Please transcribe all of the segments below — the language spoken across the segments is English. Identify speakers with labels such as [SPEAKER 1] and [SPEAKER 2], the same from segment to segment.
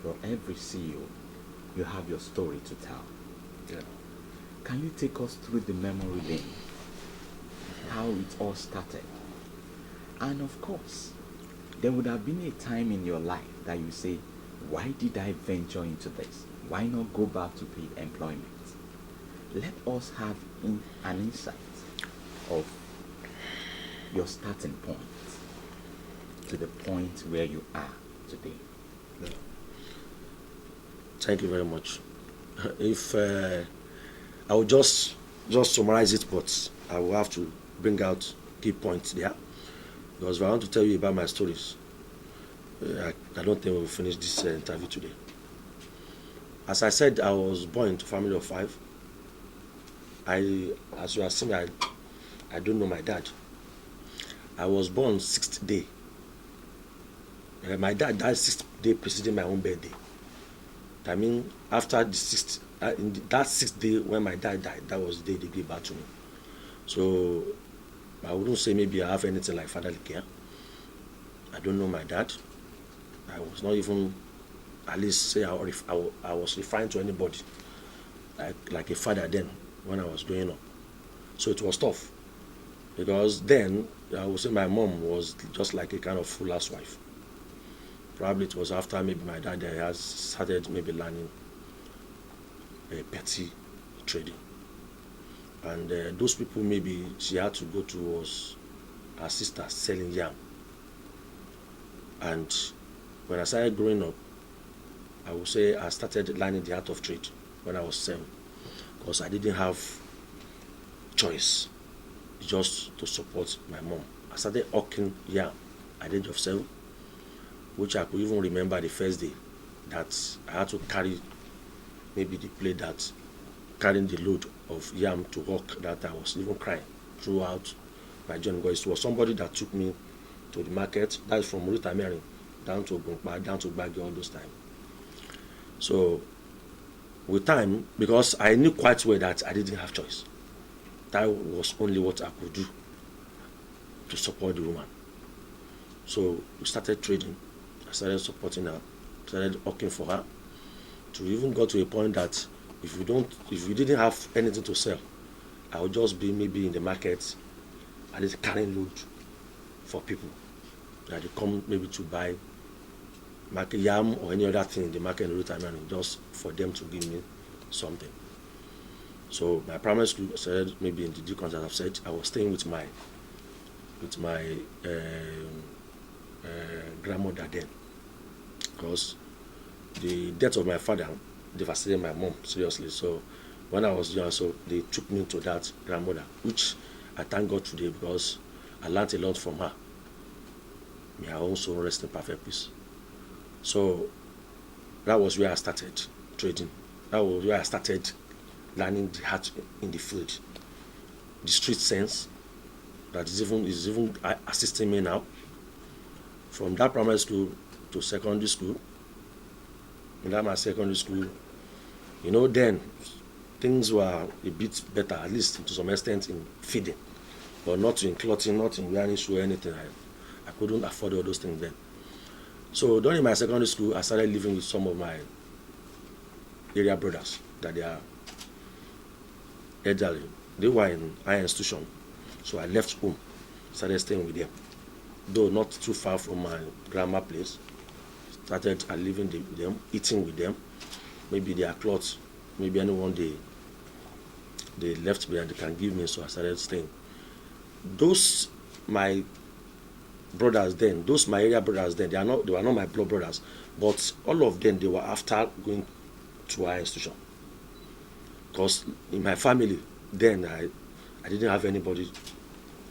[SPEAKER 1] Well, every CEO, you have your story to tell.
[SPEAKER 2] Yeah.
[SPEAKER 1] Can you take us through the memory lane? How it all started? And of course, there would have been a time in your life that you say, why did I venture into this? Why not go back to paid employment? Let us have an insight of your starting point to the point where you are today.
[SPEAKER 2] Yeah. Thank you very much. If I will just summarize it, but I will have to bring out key points there, because if I want to tell you about my stories, I don't think we'll finish this interview today. As I said, I was born into a family of 5. As you are seeing, I don't know my dad. I was born 6th day. My dad died 6th day preceding my own birthday. I mean, after the 6th, that 6th day when my dad died, that was the day they gave birth to me. So I wouldn't say maybe I have anything like fatherly care. I don't know my dad. I was not even, at least say I was referring to anybody like a father then when I was growing up. So it was tough, because then I would say my mom was just like a kind of full housewife. Probably it was after maybe my dad has started maybe learning petty trading. And those people maybe she had to go to was her sister selling yam. And when I started growing up, I would say I started learning the art of trade when I was 7, because I didn't have choice just to support my mom. I started hawking yam at the age of 7, which I could even remember the first day that I had to carry maybe the plate that carrying the load of yam to hawk, that I was even crying throughout my journey, because it was somebody that took me to the market. That is from Rita Mary down to Gungpa, down to Baggy, all those time. So with time, because I knew quite well that I didn't have choice, that was only what I could do to support the woman. So we started trading. I started supporting her, started working for her, to even got to a point that if we didn't have anything to sell, I would just be maybe in the market, at least carrying load for people that they come maybe to buy market yam or any other thing in the market in real time, just for them to give me something. So my primary school started maybe in the Deacons, as I've said. I was staying with my grandmother then, because the death of my father devastated my mom seriously. So when I was young, so they took me to that grandmother, which I thank God today, because I learned a lot from her. May I also rest in perfect peace. So that was where I started trading. That was where I started learning the art in the field, the street sense that is even assisting me now. From that primary school to secondary school, in that my secondary school, then things were a bit better, at least to some extent in feeding, but not in clothing, not in wearing shoe or anything. I couldn't afford all those things then. So during my secondary school, I started living with some of my area brothers that they are elderly. They were in higher institution, so I left home, started staying with them, though not too far from my grandma place. Started living with them, eating with them, maybe their clothes, maybe anyone they left behind they can give me, so I started staying. Those my brothers then, those my area brothers then, they were not my blood brothers, but all of them, they were after going to our institution. Because in my family then, I didn't have anybody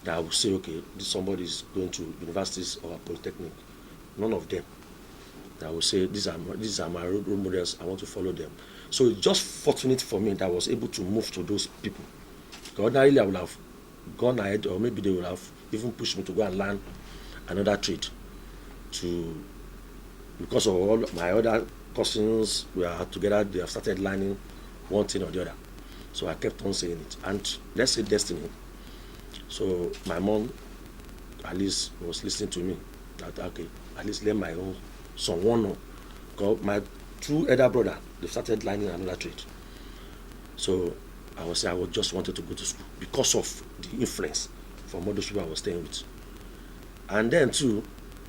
[SPEAKER 2] that I would say, okay, this somebody is going to universities or polytechnic. None of them. I would say these are my role models. I want to follow them. So it's just fortunate for me that I was able to move to those people. Ordinarily, I would have gone ahead, or maybe they would have even pushed me to go and learn another trade. Because of all my other cousins, we are together. They have started learning one thing or the other. So I kept on saying it. And let's say destiny. So my mom, at least, was listening to me. That okay, at least let my own son one know. Because two elder brother, they started learning another trade. So I was just wanted to go to school because of the influence from all those people I was staying with. And then too,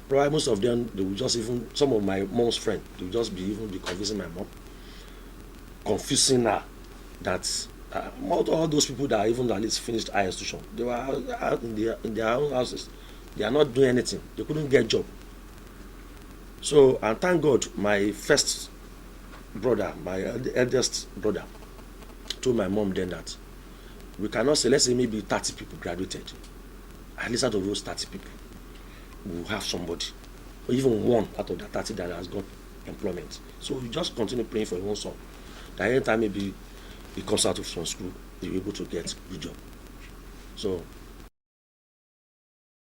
[SPEAKER 2] probably most of them, they would just even, some of my mom's friends, they would just be convincing my mom, confusing her that all those people that even at least finished higher institution, they were out in their own houses. They are not doing anything. They couldn't get job. So, and thank God, my first brother, my eldest brother, told my mom then that we cannot say, let's say maybe 30 people graduated. At least out of those 30 people, we will have somebody, or even one out of the 30 that has got employment. So you just continue praying for your own son. That anytime maybe he comes out of some school, he'll be able to get a good job. So